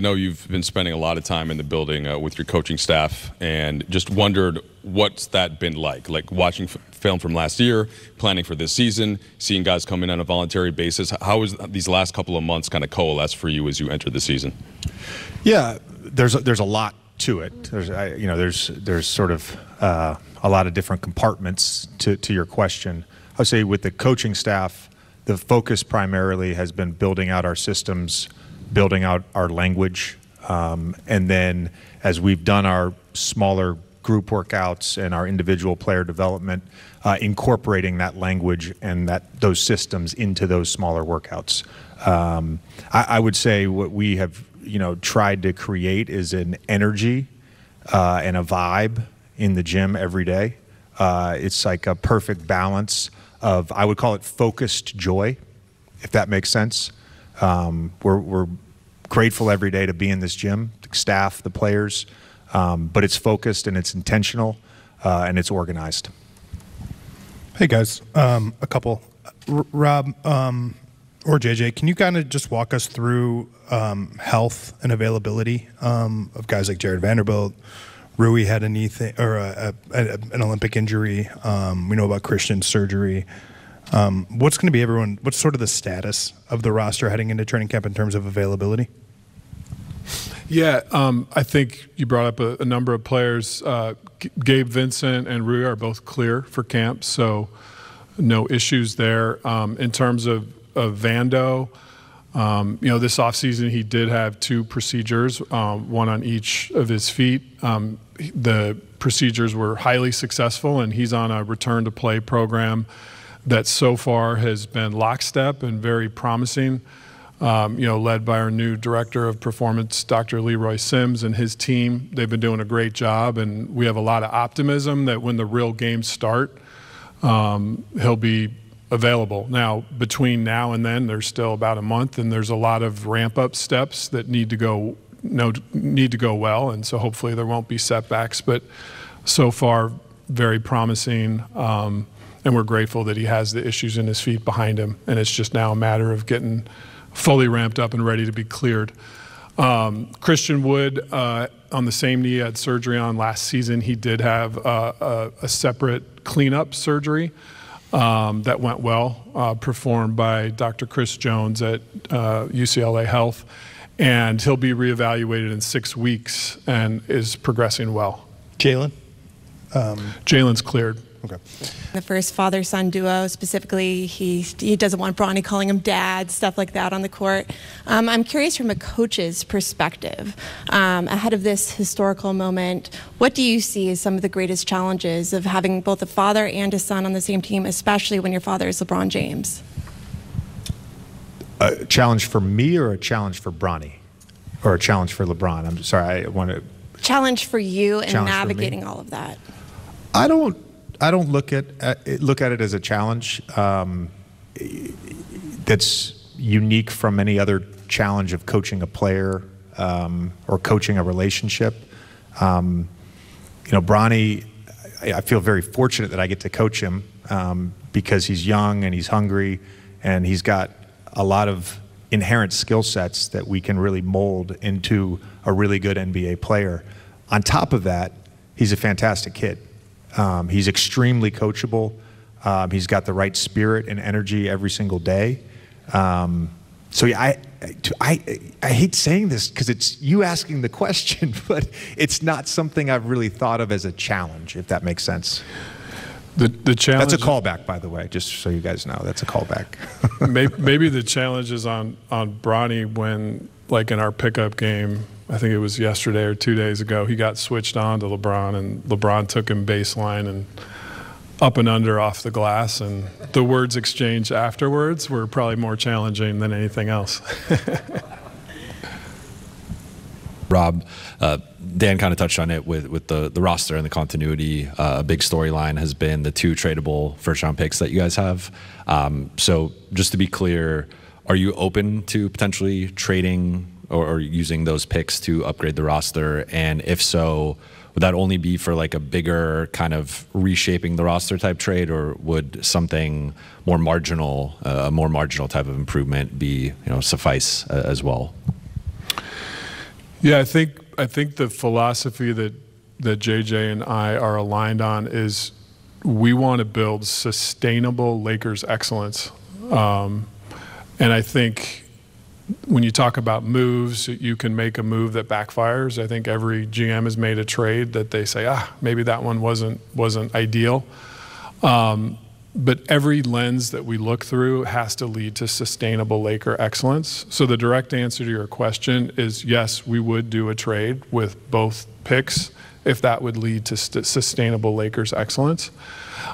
know you've been spending a lot of time in the building with your coaching staff, and just wondered what's that been like watching film from last year, planning for this season, seeing guys come in on a voluntary basis. How has these last couple of months kind of coalesced for you as you enter the season? Yeah, there's a lot to it. There's sort of a lot of different compartments to your question. I would say with the coaching staff, the focus primarily has been building out our systems, building out our language, and then as we've done our smaller group workouts and our individual player development, incorporating that language and those systems into those smaller workouts. I would say what we have tried to create is an energy and a vibe in the gym every day. It's like a perfect balance of, I would call it focused joy, if that makes sense. We're grateful every day to be in this gym, the staff, the players, but it's focused and it's intentional and it's organized. Hey guys, a couple. Rob or JJ, can you kind of just walk us through health and availability of guys like Jared Vanderbilt? Rui had a knee an Olympic injury. We know about Christian's surgery. What's going to be what's sort of the status of the roster heading into training camp in terms of availability? Yeah, I think you brought up a number of players. Gabe Vincent and Rui are both clear for camp, so no issues there. In terms of Vando, this offseason he did have 2 procedures, one on each of his feet. The procedures were highly successful, and he's on a return-to-play program that so far has been lockstep and very promising, led by our new director of performance, Dr. Leroy Sims, and his team. They've been doing a great job, and we have a lot of optimism that when the real games start, he'll be available. Now, between now and then, there's still about a month, and there's a lot of ramp-up steps that need to go well, and so hopefully there won't be setbacks. But so far, very promising, and we're grateful that he has the issues in his feet behind him, and it's just now a matter of getting fully ramped up and ready to be cleared. Christian Wood, on the same knee, had surgery on last season. He did have a separate cleanup surgery that went well, performed by Dr. Chris Jones at UCLA Health, and he'll be reevaluated in 6 weeks and is progressing well. Jalen? Jalen's cleared. Okay. The first father-son duo, specifically, he doesn't want Bronny calling him dad, stuff like that on the court. I'm curious from a coach's perspective, ahead of this historical moment, what do you see as some of the greatest challenges of having both a father and a son on the same team, especially when your father is LeBron James? A challenge for me or a challenge for Bronny? Or a challenge for LeBron? I'm sorry, I want to... Challenge for you in navigating all of that. I don't look at it as a challenge that's unique from any other challenge of coaching a player or coaching a relationship. Bronny, I feel very fortunate that I get to coach him because he's young and he's hungry and he's got a lot of inherent skill sets that we can really mold into a really good NBA player. On top of that, he's a fantastic kid. He's extremely coachable. He's got the right spirit and energy every single day. So yeah, I hate saying this because it's you asking the question, but it's not something I've really thought of as a challenge, if that makes sense. The challenge. That's a callback, by the way, just so you guys know. That's a callback. maybe the challenge is on Bronny when, like in our pickup game, I think it was yesterday or 2 days ago, he got switched on to LeBron, and LeBron took him baseline and up and under off the glass, and the words exchanged afterwards were probably more challenging than anything else. Rob, Dan kind of touched on it with the roster and the continuity. A big storyline has been the 2 tradable first-round picks that you guys have. So just to be clear, are you open to potentially trading or using those picks to upgrade the roster? And if so, would that only be for like a bigger kind of reshaping the roster type trade, or would something more marginal, a more marginal type of improvement be, suffice as well? Yeah, I think the philosophy that JJ and I are aligned on is we want to build sustainable Lakers excellence. And I think when you talk about moves, you can make a move that backfires. I think every GM has made a trade that they say, maybe that one wasn't ideal. But every lens that we look through has to lead to sustainable Laker excellence. So the direct answer to your question is yes, we would do a trade with both picks if that would lead to sustainable Lakers excellence.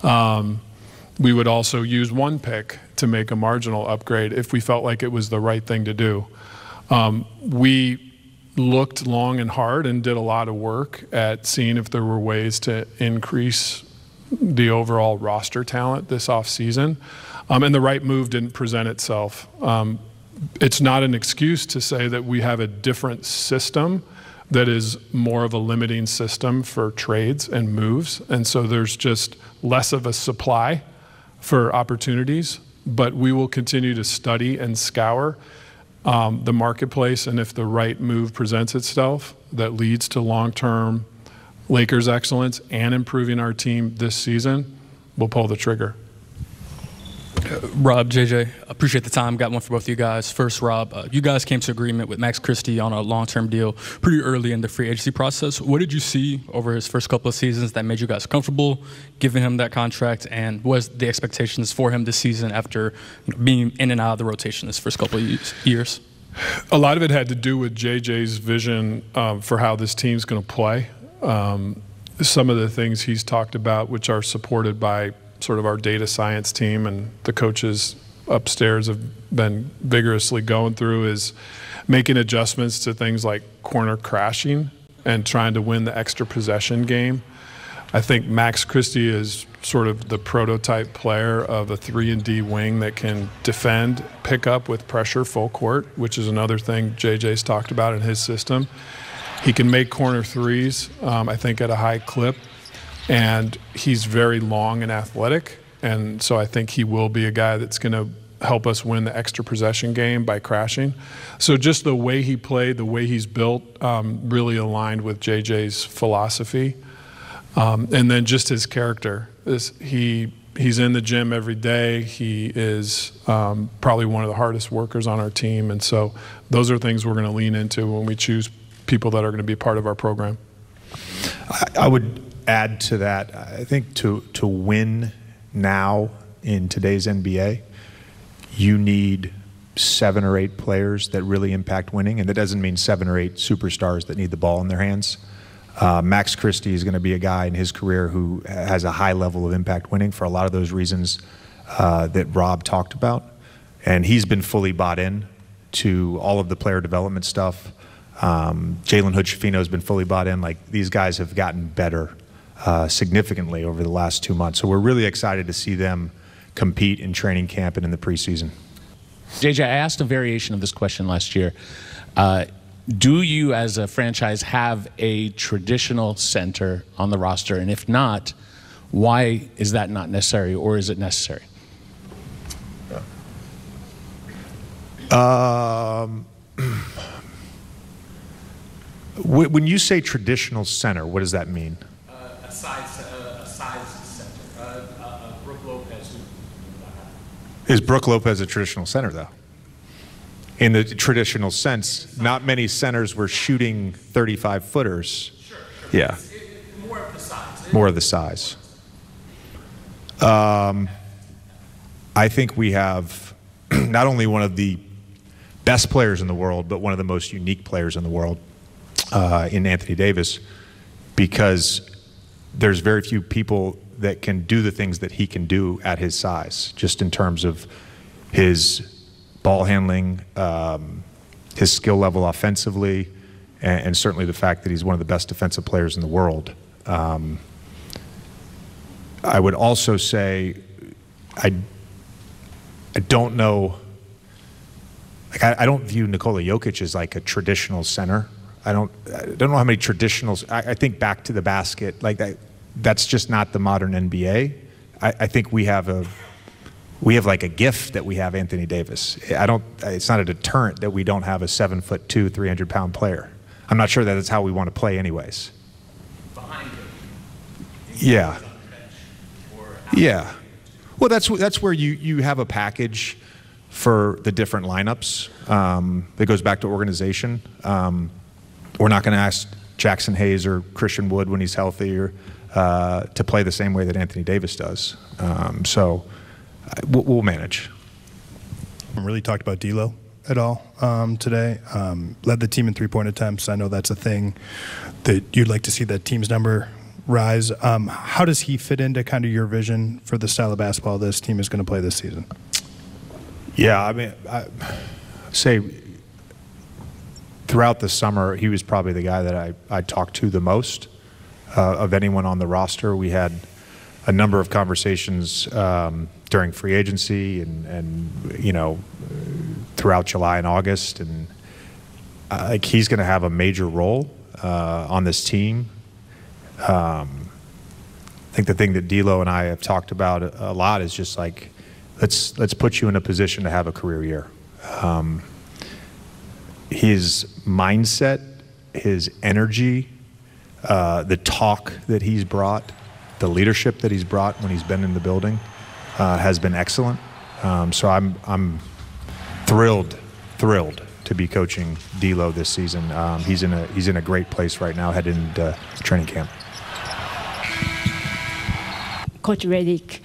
We would also use one pick to make a marginal upgrade if we felt like it was the right thing to do. We looked long and hard and did a lot of work at seeing if there were ways to increase the overall roster talent this offseason. And the right move didn't present itself. It's not an excuse to say that we have a different system that is more of a limiting system for trades and moves. And so there's just less of a supply for opportunities, but we will continue to study and scour the marketplace. And if the right move presents itself that leads to long-term Lakers excellence and improving our team this season, we'll pull the trigger. Rob, JJ, appreciate the time. Got one for both of you guys. First, Rob, you guys came to agreement with Max Christie on a long-term deal pretty early in the free agency process. What did you see over his first couple of seasons that made you guys comfortable giving him that contract? And what was the expectations for him this season after being in and out of the rotation this first couple of years? A lot of it had to do with JJ's vision for how this team's going to play. Some of the things he's talked about, which are supported by sort of our data science team and the coaches upstairs have been vigorously going through, is making adjustments to things like corner crashing and trying to win the extra possession game. I think Max Christie is sort of the prototype player of a 3-and-D wing that can defend, pick up with pressure full court, which is another thing JJ's talked about in his system. He can make corner threes, I think, at a high clip. And he's very long and athletic, and so I think he will be a guy that's going to help us win the extra possession game by crashing. So just the way he played, the way he's built, really aligned with JJ's philosophy. And then just his character. He's in the gym every day. He is probably one of the hardest workers on our team, and so those are things we're going to lean into when we choose people that are going to be part of our program. I would add to that, I think to win now in today's NBA, you need 7 or 8 players that really impact winning, and that doesn't mean 7 or 8 superstars that need the ball in their hands. Max Christie is going to be a guy in his career who has a high level of impact winning for a lot of those reasons that Rob talked about, and he's been fully bought in to all of the player development stuff. Jalen Hood-Schifino has been fully bought in. Like, these guys have gotten better significantly over the last 2 months. So we're really excited to see them compete in training camp and in the preseason. JJ, I asked a variation of this question last year. Do you, as a franchise, have a traditional center on the roster? And if not, why is that not necessary, or is it necessary? When you say traditional center, what does that mean? A size center. Brook Lopez. Is Brook Lopez a traditional center, though? In the traditional sense, not many centers were shooting 35-footers. Sure. Yeah. More of the size. More of the size. I think we have not only one of the best players in the world, but one of the most unique players in the world in Anthony Davis, because there's very few people that can do the things that he can do at his size, just in terms of his ball handling, his skill level offensively, and certainly the fact that he's one of the best defensive players in the world. I would also say I don't know, like I don't view Nikola Jokic as like a traditional center. I don't know how many traditionals. I think back to the basket, like that's just not the modern NBA. I think we have like a gift that we have Anthony Davis. It's not a deterrent that we don't have a 7'2", 300-pound player. I'm not sure that it's how we want to play anyways. Yeah. Yeah. Well, that's where you have a package for the different lineups. That goes back to organization. We're not going to ask Jackson Hayes or Christian Wood when he's healthy or to play the same way that Anthony Davis does. So we'll manage. Really talked about D'Lo at all today. Led the team in three-point attempts. I know that's a thing that you'd like to see that team's number rise. How does he fit into kind of your vision for the style of basketball this team is going to play this season? Yeah, I mean, I say throughout the summer, he was probably the guy that I talked to the most of anyone on the roster. We had a number of conversations during free agency and you know, throughout July and August, and like he's going to have a major role on this team. I think the thing that D'Lo and I have talked about a lot is just like, let's put you in a position to have a career year. His mindset, his energy, the talk that he's brought, the leadership that he's brought when he's been in the building has been excellent. So I'm thrilled to be coaching D'Lo this season. He's in a great place right now, heading into training camp. Coach Redick,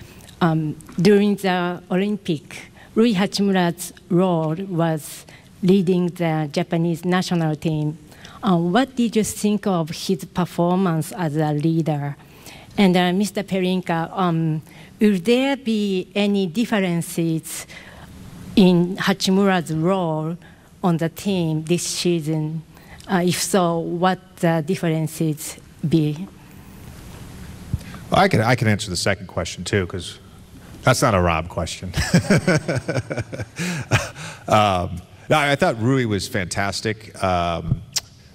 during the Olympic, Rui Hachimura's role was leading the Japanese national team. What did you think of his performance as a leader? And Mr. Pelinka, will there be any differences in Hachimura's role on the team this season? If so, what the differences be? Well, I can answer the second question too, because that's not a Rob question. No, I thought Rui was fantastic,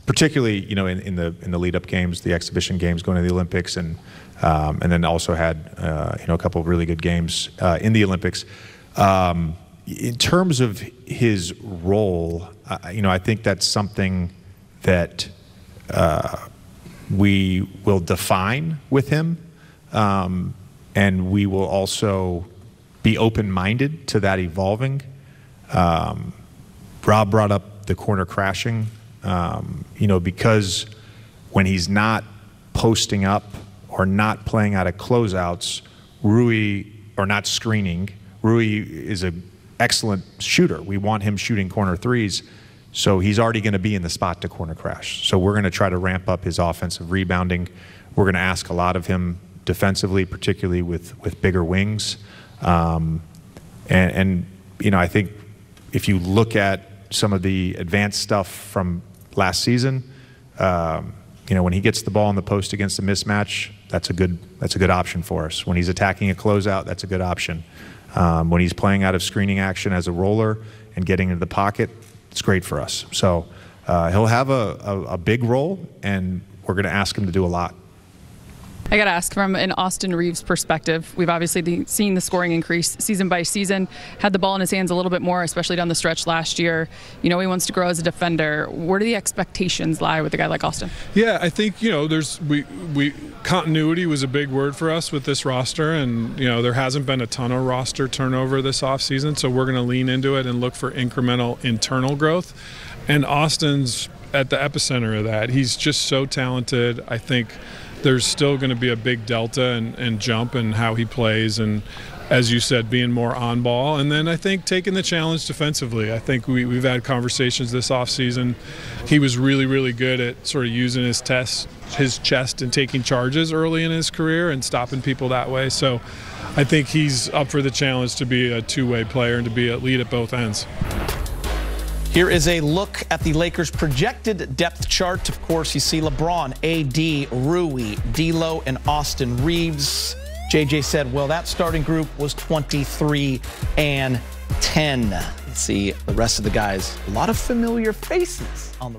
particularly in the lead-up games, the exhibition games, going to the Olympics, and then also had a couple of really good games in the Olympics. In terms of his role, I think that's something that we will define with him. And we will also be open-minded to that evolving. Rob brought up the corner crashing, because when he's not posting up or not playing out of closeouts, or not screening, Rui is an excellent shooter. We want him shooting corner threes, so he's already going to be in the spot to corner crash. So we're going to try to ramp up his offensive rebounding. We're going to ask a lot of him defensively, particularly with bigger wings. And I think if you look at some of the advanced stuff from last season, when he gets the ball in the post against a mismatch, that's a good option for us. When he's attacking a closeout, that's a good option. When he's playing out of screening action as a roller and getting into the pocket, it's great for us. So he'll have a big role, and we're going to ask him to do a lot. I got to ask, from an Austin Reaves perspective, we've obviously seen the scoring increase season by season, had the ball in his hands a little bit more, especially down the stretch last year. He wants to grow as a defender. Where do the expectations lie with a guy like Austin? Yeah, I think, continuity was a big word for us with this roster, and, there hasn't been a ton of roster turnover this offseason, so we're going to lean into it and look for incremental internal growth. And Austin's at the epicenter of that. He's just so talented. I think there's still going to be a big delta and jump in how he plays, and as you said, being more on ball. And then I think taking the challenge defensively. I think we've had conversations this offseason. He was really, really good at sort of using his chest and taking charges early in his career and stopping people that way. So I think he's up for the challenge to be a two-way player and to be a lead at both ends. Here is a look at the Lakers' projected depth chart. Of course, you see LeBron, AD, Rui, D'Lo, and Austin Reaves. JJ said, well, that starting group was 23 and 10. Let's see the rest of the guys. A lot of familiar faces on the roster.